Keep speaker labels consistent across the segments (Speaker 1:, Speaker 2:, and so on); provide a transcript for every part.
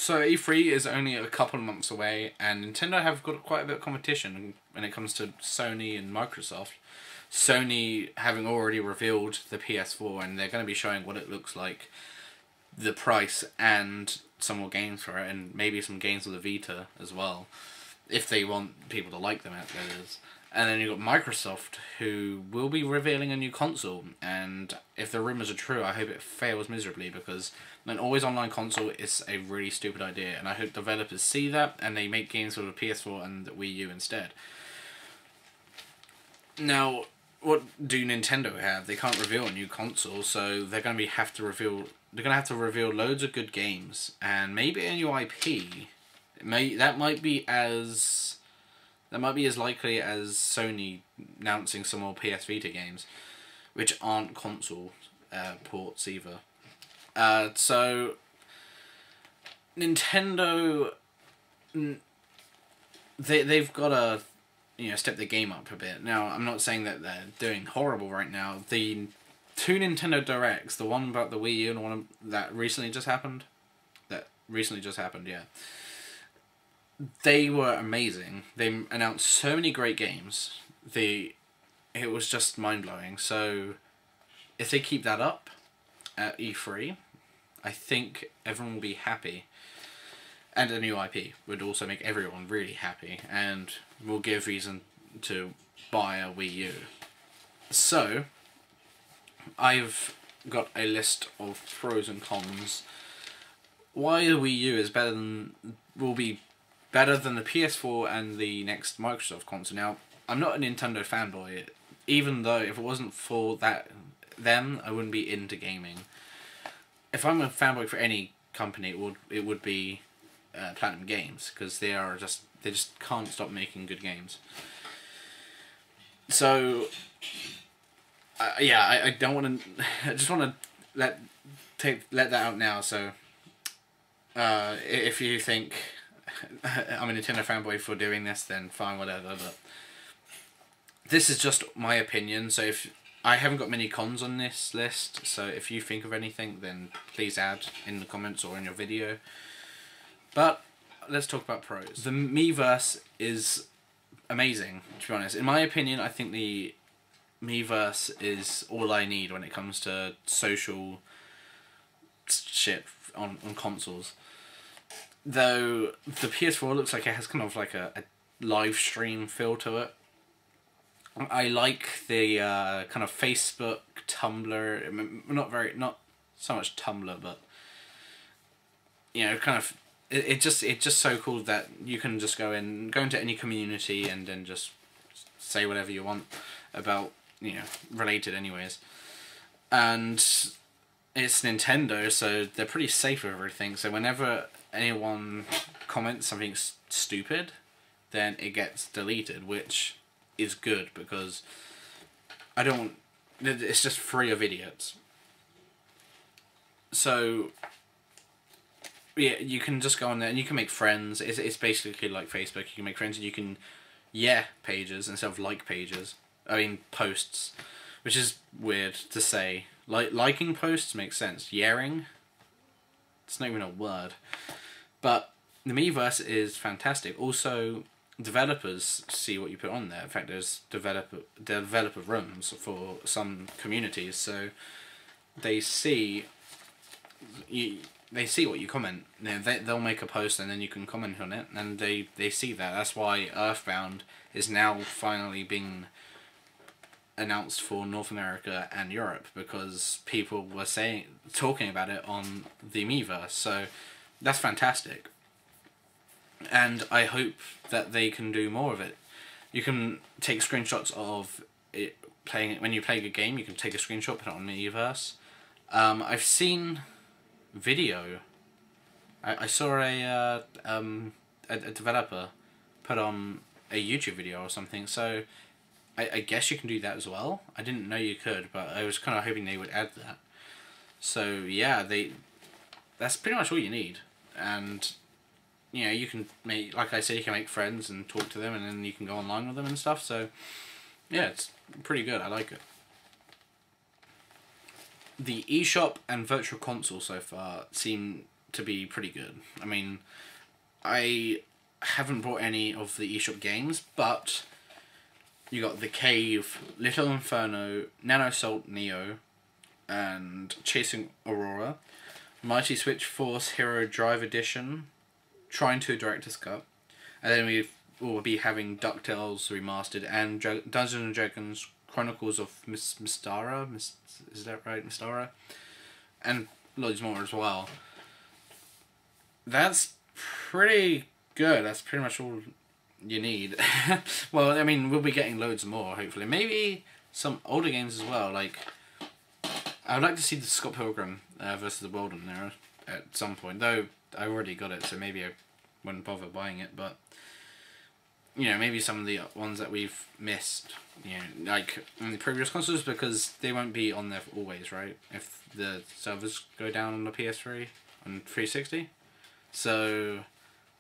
Speaker 1: So E3 is only a couple of months away, and Nintendo have got quite a bit of competition when it comes to Sony and Microsoft. Sony having already revealed the PS4, and they're going to be showing what it looks like, the price, and some more games for it, and maybe some games of the Vita as well, if they want people to like them, that is. And then you've got Microsoft, who will be revealing a new console, and if the rumours are true, I hope it fails miserably, because an always online console is a really stupid idea, and I hope developers see that, and they make games for the PS4 and the Wii U instead. Now, what do Nintendo have? They can't reveal a new console, so they're going to have to reveal loads of good games, and maybe a new IP. That might be as likely as Sony announcing some more PS Vita games, which aren't console ports either. So Nintendo, they've got to step their game up a bit. Now, I'm not saying that they're doing horrible right now. The two Nintendo Directs, the one about the Wii U and the one that recently just happened, yeah. They were amazing. They announced so many great games. It was just mind-blowing. So, if they keep that up at E3, I think everyone will be happy. And a new IP would also make everyone really happy, and will give reason to buy a Wii U. So, I've got a list of pros and cons. Why the Wii U will be better than the PS4 and the next Microsoft console. Now, I'm not a Nintendo fanboy, even though if it wasn't for them, I wouldn't be into gaming. If I'm a fanboy for any company, it would be Platinum Games, because they just can't stop making good games. So, yeah, I don't want to. I just want to let that out now. So, if you think I'm a Nintendo fanboy for doing this, then fine, whatever, but this is just my opinion, so if I haven't got many cons on this list, so if you think of anything, then please add in the comments or in your video. But let's talk about pros. The Miiverse is amazing, to be honest. In my opinion, I think the Miiverse is all I need when it comes to social shit on consoles. Though the PS4 looks like it has kind of like a live stream feel to it. I like the kind of Facebook, Tumblr, not so much Tumblr, but kind of it's just so cool that you can just go into any community and then just say whatever you want about related anyways, and it's Nintendo, so they're pretty safe with everything. So whenever anyone comments something stupid, then it gets deleted, which is good, because it's just free of idiots. So yeah, you can just go on there and you can make friends. It's basically like Facebook. You can make friends and you can pages instead of like pages. I mean posts, which is weird to say. Liking posts makes sense. Yaring, it's not even a word. But the Miiverse is fantastic. Also, developers see what you put on there. In fact, there's developer rooms for some communities, so they see what you comment. They'll make a post and then you can comment on it, and they see that. That's why Earthbound is now finally being announced for North America and Europe, because people were talking about it on the Miiverse. So that's fantastic, and I hope that they can do more of it. You can take screenshots of it when you play a game. You can take a screenshot, put it on Miiverse. I've seen video. I saw a developer put on a YouTube video or something. So I guess you can do that as well. I didn't know you could, but I was kind of hoping they would add that. So yeah, that's pretty much all you need. And you can make, like I said, you can make friends and talk to them, and then you can go online with them and stuff. So yeah, it's pretty good. I like it. The eShop and Virtual Console so far seem to be pretty good. I mean, I haven't bought any of the eShop games, but you got The Cave, Little Inferno, Nano Salt Neo, and Chasing Aurora, Mighty Switch Force Hero Drive Edition, Trine 2 Director's Cut, and then we will be having DuckTales Remastered and Dungeons and Dragons Chronicles of Mystara, is that right, Mystara? And loads more as well. That's pretty good. That's pretty much all you need. Well, I mean, we'll be getting loads more, hopefully. Maybe some older games as well. Like, I would like to see the Scott Pilgrim versus the World in there at some point. Though, I already got it, so maybe I wouldn't bother buying it. But, you know, maybe some of the ones that we've missed, you know, like in the previous consoles, because they won't be on there always, right? If the servers go down on the PS3 and 360. So,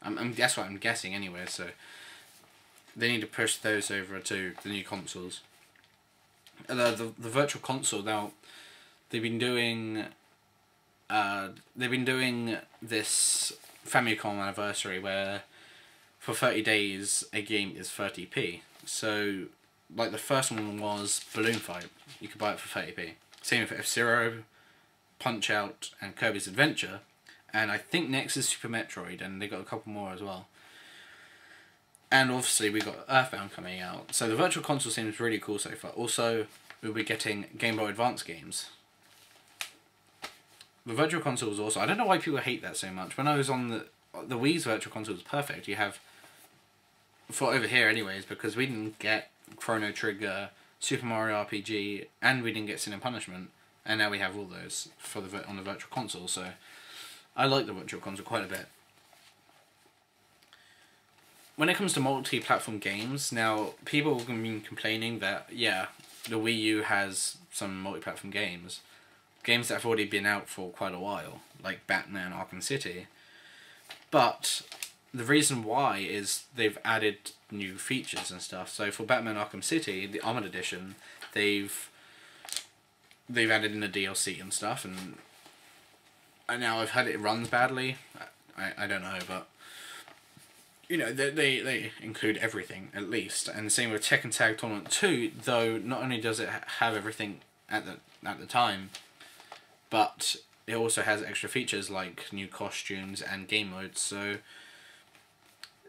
Speaker 1: that's what I'm guessing anyway, so they need to push those over to the new consoles. The Virtual Console, now, they've been doing this Famicom anniversary where for 30 days a game is 30p. So, like the first one was Balloon Fight, you could buy it for 30p. Same with F-Zero, Punch-Out, and Kirby's Adventure. And I think next is Super Metroid, and they got a couple more as well. And obviously we got Earthbound coming out. So the Virtual Console seems really cool so far. Also, we'll be getting Game Boy Advance games. The Virtual Console was also... I don't know why people hate that so much. When I was on the Wii's Virtual Console was perfect. You have... For over here anyways, because we didn't get Chrono Trigger, Super Mario RPG, and we didn't get Sin and Punishment. And now we have all those for on the Virtual Console, so... I like the Virtual Console quite a bit. When it comes to multi-platform games, now, people have been complaining that, yeah, the Wii U has some multi-platform games. Games that have already been out for quite a while, like Batman Arkham City. But the reason why is they've added new features and stuff. So for Batman Arkham City, the Armored Edition, they've added in the DLC and stuff, and now I've heard it runs badly. I don't know, but you know, they include everything at least. And the same with Tekken Tag Tournament 2, though not only does it have everything at the time, but it also has extra features like new costumes and game modes. So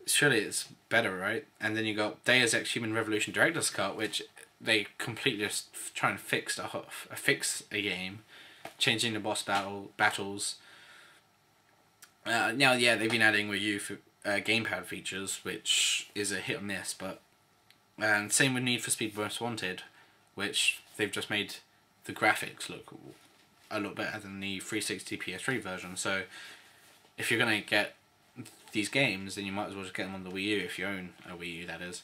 Speaker 1: surely it's better, right? And then you got Deus Ex Human Revolution Director's Cut, which they completely just try and fix a game. Changing the boss battles. Now, yeah, they've been adding Wii U gamepad features, which is a hit or miss, but... And same with Need for Speed Most Wanted, which they've just made the graphics look a lot better than the 360 PS3 version, so if you're going to get these games, then you might as well just get them on the Wii U, if you own a Wii U, that is.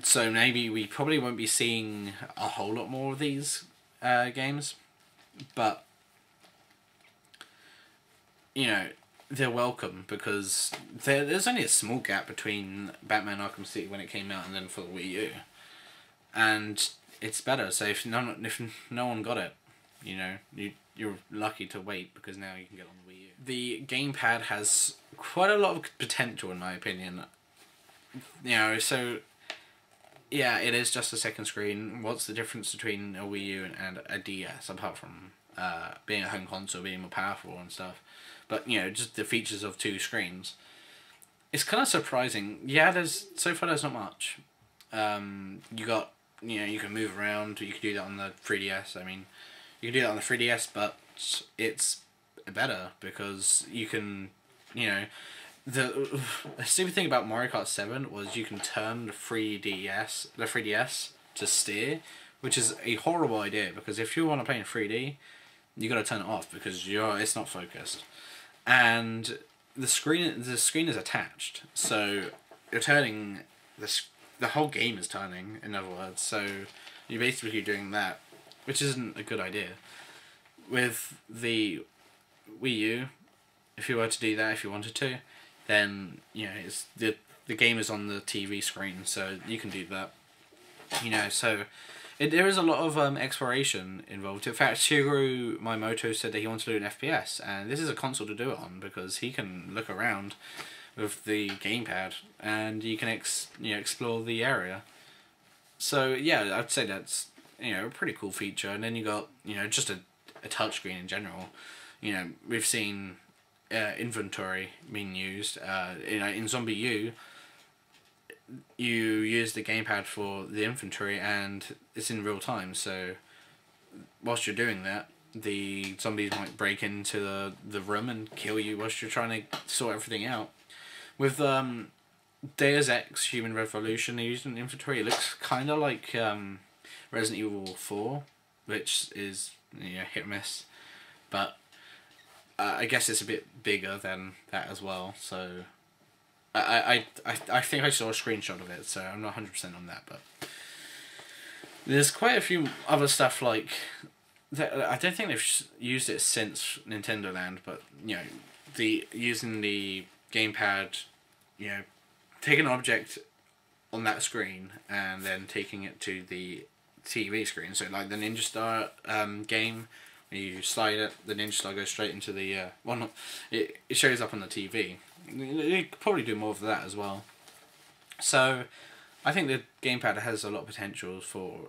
Speaker 1: So maybe we probably won't be seeing a whole lot more of these games. But, you know, they're welcome because there's only a small gap between Batman Arkham City when it came out and then for the Wii U. And it's better, so if no one got it, you know, you're lucky to wait because now you can get on the Wii U. The gamepad has quite a lot of potential in my opinion. You know, so... Yeah, it is just a second screen. What's the difference between a Wii U and a DS, apart from being a home console, being more powerful and stuff? But, you know, just the features of two screens. It's kind of surprising. Yeah, so far there's not much. You got, you know, you can move around. You can do that on the 3DS. I mean, you can do that on the 3DS, but it's better because you can, you know... The stupid thing about Mario Kart 7 was you can turn the 3DS to steer, which is a horrible idea because if you want to play in 3D, you got to turn it off because it's not focused, and the screen is attached, so you're turning the whole game is turning. In other words, so you're basically doing that, which isn't a good idea. With the Wii U, if you were to do that, if you wanted to, then, you know, it's the game is on the TV screen, so you can do that. You know, so There is a lot of exploration involved. In fact, Shigeru Miyamoto said that he wants to do an FPS, and this is a console to do it on because he can look around with the gamepad and you can explore the area. So yeah, I'd say that's a pretty cool feature. And then you got just a touchscreen in general. We've seen inventory being used. In Zombie U, you use the gamepad for the inventory and it's in real time, so whilst you're doing that, the zombies might break into the room and kill you whilst you're trying to sort everything out. With Deus Ex Human Revolution, they used an inventory. It looks kind of like Resident Evil 4, which is hit or miss, but I guess it's a bit bigger than that as well, so I think I saw a screenshot of it, so I'm not 100% on that, but there's quite a few other stuff like that. I don't think they've used it since Nintendo Land, but using the gamepad, take an object on that screen and then taking it to the TV screen. So like the Ninja Star game, when you slide it, the Ninja Star goes straight into the it shows up on the TV. You could probably do more of that as well. So I think the gamepad has a lot of potential for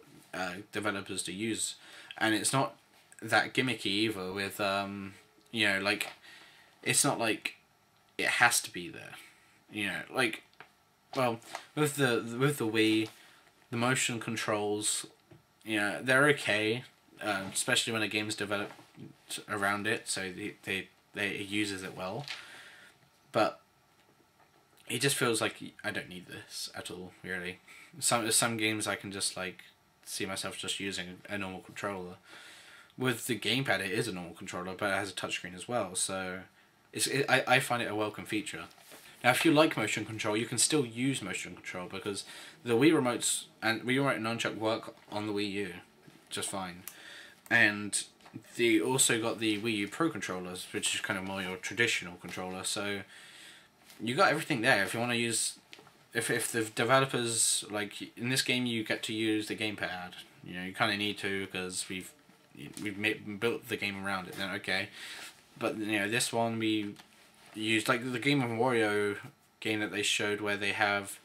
Speaker 1: developers to use, and it's not that gimmicky either. With like it's not like it has to be there. Well, with the Wii, the motion controls, they're okay, especially when a game's developed around it, so it uses it well. But it just feels like I don't need this at all, really. Some games I can just see myself just using a normal controller. With the gamepad, it is a normal controller, but it has a touchscreen as well, so I find it a welcome feature. Now, if you like motion control, you can still use motion control because the Wii remotes and Wii Remote and Nunchuck work on the Wii U just fine. And they also got the Wii U Pro controllers, which is kind of more your traditional controller. So you got everything there. If you want to use, if the developers in this game, you get to use the gamepad. You kind of need to because we've built the game around it. Then okay, but this one we used the Game of Wario game that they showed where they have.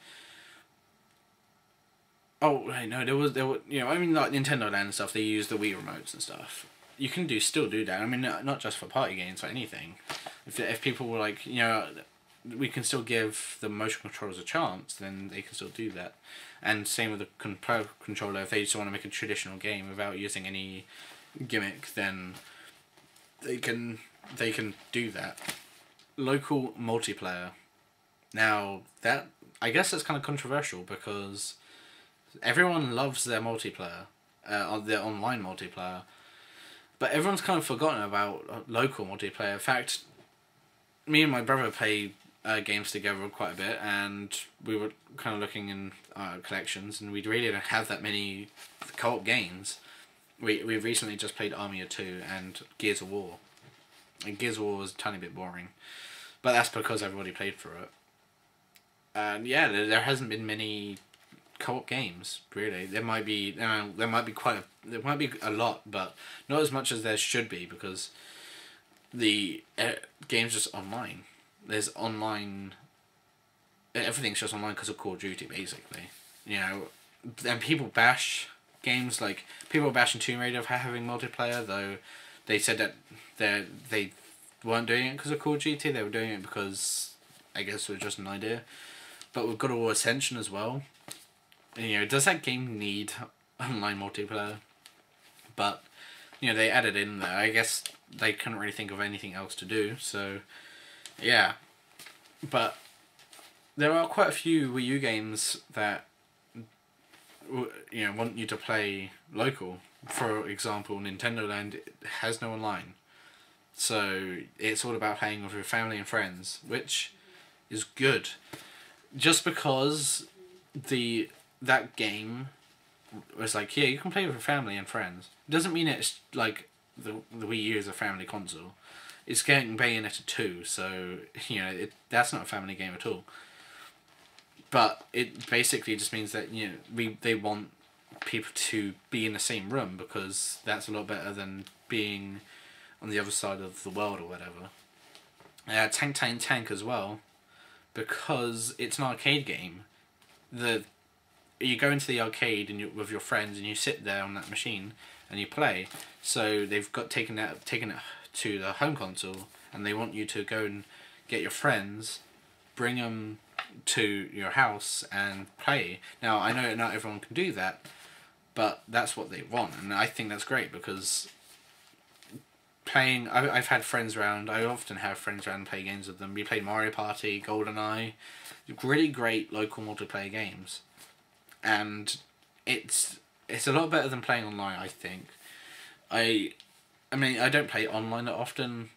Speaker 1: Oh no, there were like Nintendo Land and stuff. They use the Wii remotes and stuff. You can still do that. I mean, not just for party games, for anything. If people were we can still give the motion controllers a chance, then they can still do that. And same with the Pro controller. If they just want to make a traditional game without using any gimmick, then they can do that. Local multiplayer. Now that I guess that's kind of controversial because everyone loves their multiplayer, their online multiplayer, but everyone's kind of forgotten about local multiplayer. In fact, me and my brother play games together quite a bit, and we were kind of looking in our collections, and we really don't have that many co-op games. We recently just played Army of Two and Gears of War. And Gears of War was a tiny bit boring, but that's because everybody played for it. And yeah, there hasn't been many co-op games really. There might be a lot, but not as much as there should be because the game's just online. There's online. Everything's just online because of Call of Duty, basically. And people bash games people bashing Tomb Raider for having multiplayer, though they said that they weren't doing it because of Call of Duty. They were doing it because I guess it was just an idea. But with God of War Ascension as well. Does that game need online multiplayer? But they added in there. I guess they couldn't really think of anything else to do. So yeah, but there are quite a few Wii U games that want you to play local. For example, Nintendo Land has no online, so it's all about playing with your family and friends, which is good. Just because that game was you can play with your family and friends, doesn't mean it's the Wii U is a family console. It's getting Bayonetta 2, so that's not a family game at all. But it basically just means that they want people to be in the same room, because that's a lot better than being on the other side of the world or whatever. Tank as well, because it's an arcade game. You go into the arcade with your friends and you sit there on that machine and you play. So they've taken it to the home console, and they want you to go and get your friends, bring them to your house and play. Now I know not everyone can do that, but that's what they want, and I think that's great, because I've had friends around. I often have friends around and play games with them. We played Mario Party, GoldenEye, really great local multiplayer games, and it's a lot better than playing online, I think. I mean, I don't play online that often,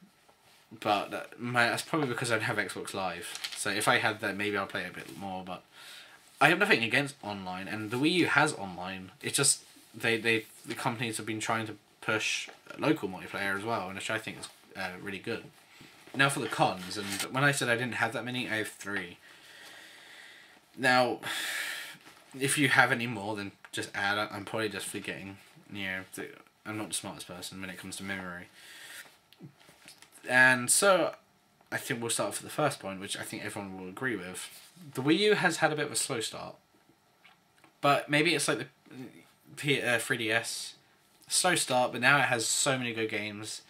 Speaker 1: but that's probably because I don't have Xbox Live. So if I had that, maybe I'll play a bit more. But I have nothing against online, and the Wii U has online. It's just the companies have been trying to push local multiplayer as well, which I think is really good. Now for the cons, and when I said I didn't have that many, I have 3. Now, if you have any more, then just add. I'm probably just forgetting. I'm not the smartest person when it comes to memory. And so, I think we'll start for the first point, which I think everyone will agree with. The Wii U has had a bit of a slow start, but maybe it's like the 3DS. Slow start, but now it has so many good games,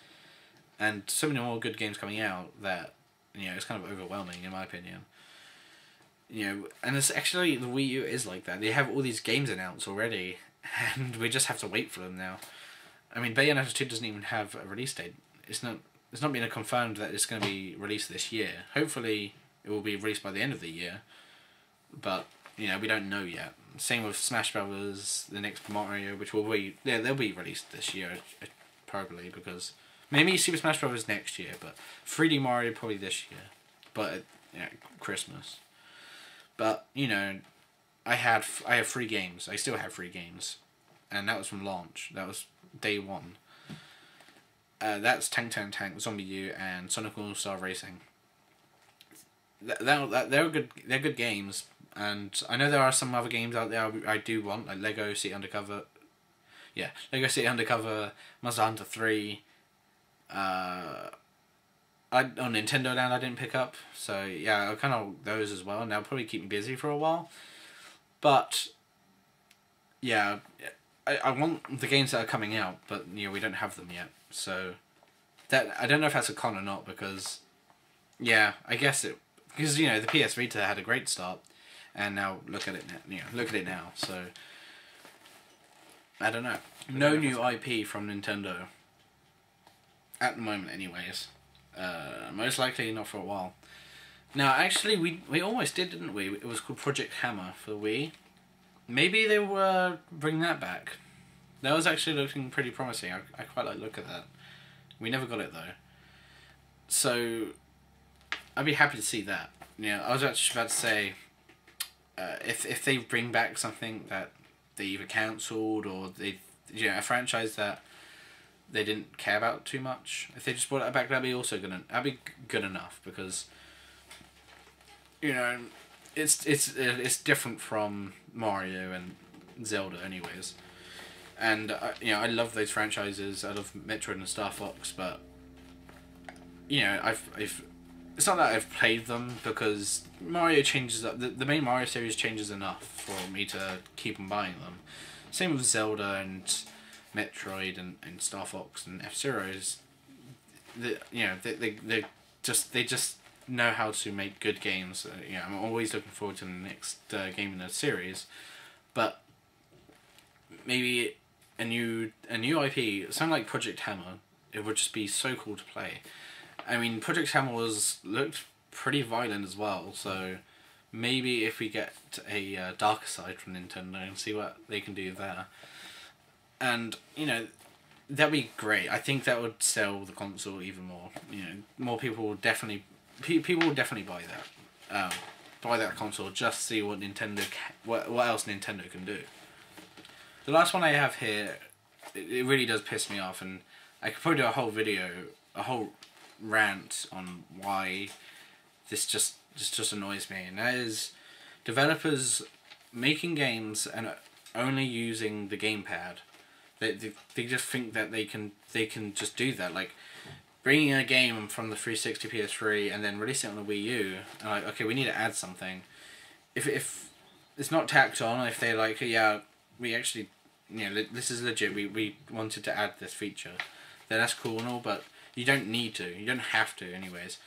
Speaker 1: and so many more good games coming out that it's kind of overwhelming in my opinion. And it's actually, the Wii U is like that. They have all these games announced already, and we just have to wait for them now. I mean, Bayonetta 2 doesn't even have a release date. It's not been confirmed that it's going to be released this year. Hopefully, it will be released by the end of the year, but we don't know yet. Same with Smash Brothers, the next Mario, which they'll be released this year, probably, because maybe Super Smash Brothers next year, but 3D Mario probably this year, but Christmas. But I have 3 games. I still have 3 games, and that was from launch. That was day 1. That's Tank, Zombie U, and Sonic All-Star Racing. They're good. They're good games, and I know there are some other games out there I do want, like Lego City Undercover. Yeah, Lego City Undercover, Monster Hunter 3. On Nintendo Land I didn't pick up, so yeah, I kind of those as well, and they'll probably keep me busy for a while. But yeah, I want the games that are coming out, but we don't have them yet. So that I don't know if that's a con or not, because I guess because the PS Vita had a great start, and now look at it now. So I don't know. No new IP from Nintendo at the moment, anyways. Most likely not for a while. Now, actually, we almost did, didn't we? It was called Project Hammer for Wii. Maybe they will bring that back. That was actually looking pretty promising. I quite like the look at that. We never got it though. So I'd be happy to see that. I was actually about to say, if they bring back something that they either cancelled or a franchise that they didn't care about too much, if they just brought it back, that'd be good enough, because it's different from Mario and Zelda, anyways. And I love those franchises. I love Metroid and Star Fox, but it's not that I've played them, because Mario changes up. The main Mario series changes enough for me to keep on buying them. Same with Zelda and Metroid and Star Fox and F-Zero's. They just know how to make good games. I'm always looking forward to the next game in the series, but maybe a new IP, something like Project Hammer, it would just be so cool to play. I mean, Project Hammer looked pretty violent as well, so maybe if we get a darker side from Nintendo and see what they can do there, and that'd be great. I think that would sell the console even more. More people will definitely buy that. Buy that console just to see what what else Nintendo can do. The last one I have here, it really does piss me off, and I could probably do a whole video, a whole rant on why this just annoys me, and that is developers making games and only using the gamepad. They just think that they can just do that, like bringing a game from the 360 PS3 and then releasing it on the Wii U. And like, okay, we need to add something. If it's not tacked on, if they're like, yeah, we actually, this is legit. We wanted to add this feature, then that's cool and all, but you don't need to. You don't have to, anyways.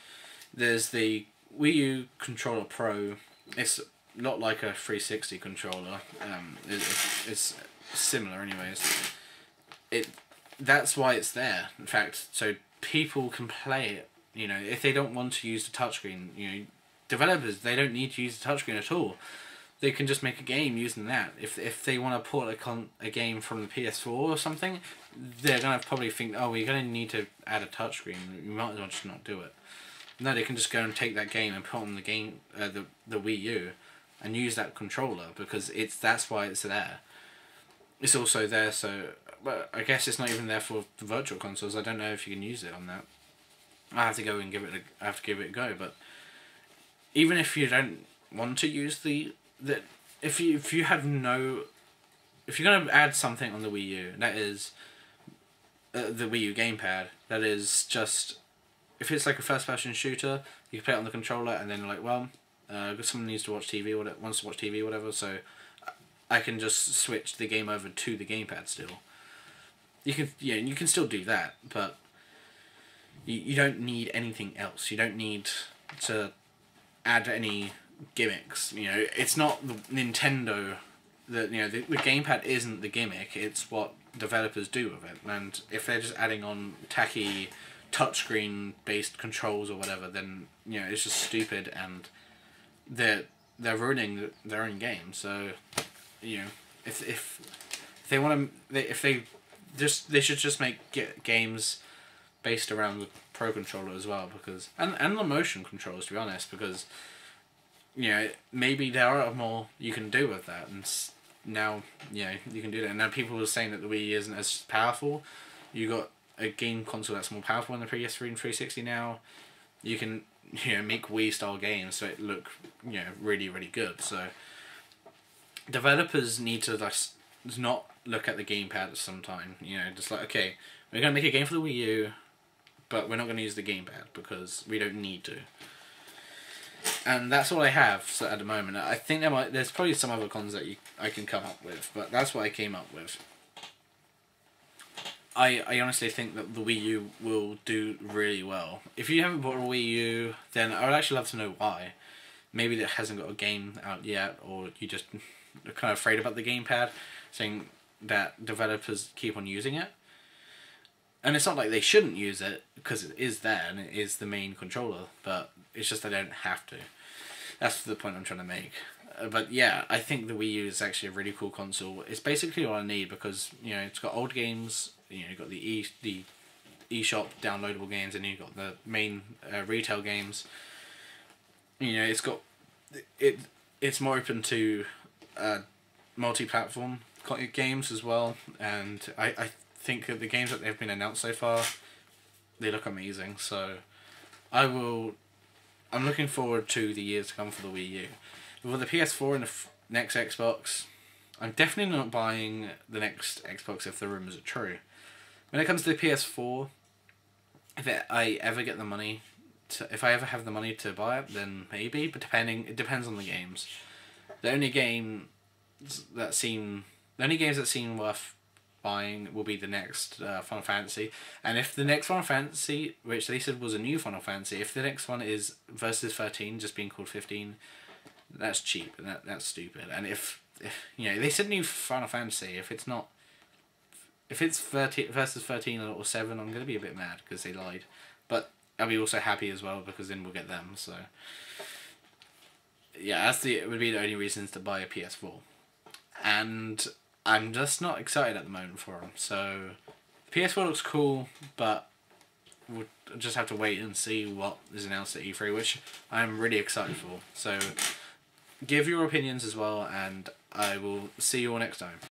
Speaker 1: There's the Wii U Controller Pro. It's not like a 360 controller. It's similar, anyways. That's why it's there. In fact, so people can play it. If they don't want to use the touchscreen, developers, they don't need to use the touchscreen at all. They can just make a game using that. If they want to port a game from the PS4 or something, they're gonna probably think, oh, we're gonna need to add a touchscreen. You might as well just not do it. No, they can just go and take that game and put on the game, the Wii U, and use that controller, because that's why it's there. It's also there, so, but I guess it's not even there for the virtual consoles. I don't know if you can use it on that. I have to go and give it a go. But even if you don't want to use if you're gonna add something on the Wii U, that is the Wii U gamepad, that is just, if it's like a first-person shooter, you can play it on the controller, and then you're like, well, someone needs to watch TV or wants to watch TV or whatever, so I can just switch the game over to the gamepad still. You can still do that, but you don't need anything else. You don't need to add any gimmicks. It's not the Nintendo. The gamepad isn't the gimmick. It's what developers do with it. And if they're just adding on tacky touchscreen based controls or whatever, then it's just stupid, and they're ruining their own game. So if they want to, they should just make games based around the Pro Controller as well, because and the motion controls, to be honest, because maybe there are more you can do with that, and now you can do that. And now people are saying that the Wii isn't as powerful. You got a game console that's more powerful than the PS3 and 360 now. You can make Wii style games so it look really, really good. So developers need to just not look at the gamepad at some time. Just like, okay, we're gonna make a game for the Wii U, but we're not gonna use the gamepad because we don't need to. And that's all I have at the moment. I think there's probably some other cons that I can come up with, but that's what I came up with. I honestly think that the Wii U will do really well. If you haven't bought a Wii U, then I would actually love to know why. Maybe it hasn't got a game out yet, or you just are kind of afraid about the gamepad, saying that developers keep on using it. And it's not like they shouldn't use it, because it is there and it is the main controller, but it's just they don't have to. That's the point I'm trying to make. But yeah, I think the Wii U is actually a really cool console. It's basically all I need, because it's got old games, you've got the eShop downloadable games, and you've got the main retail games. It's more open to multi-platform games as well, and I think that the games that they've been announced so far, they look amazing. So I'm looking forward to the years to come for the Wii U. With the PS4 and the next Xbox, I'm definitely not buying the next Xbox if the rumors are true. When it comes to the PS4, if I ever get the money, if I ever have the money to buy it, then maybe. But it depends on the games. The only games that seem worth buying will be the next Final Fantasy. And if the next Final Fantasy, which they said was a new Final Fantasy, if the next one is Versus 13, just being called 15, that's cheap and that's stupid. And if they said new Final Fantasy, if it's Versus 13 or 7, I'm gonna be a bit mad because they lied. But I'll be also happy as well, because then we'll get them. So yeah, it would be the only reasons to buy a PS4. And I'm just not excited at the moment for them. So the PS4 looks cool, but we'll just have to wait and see what is announced at E3, which I'm really excited for. So give your opinions as well, and I will see you all next time.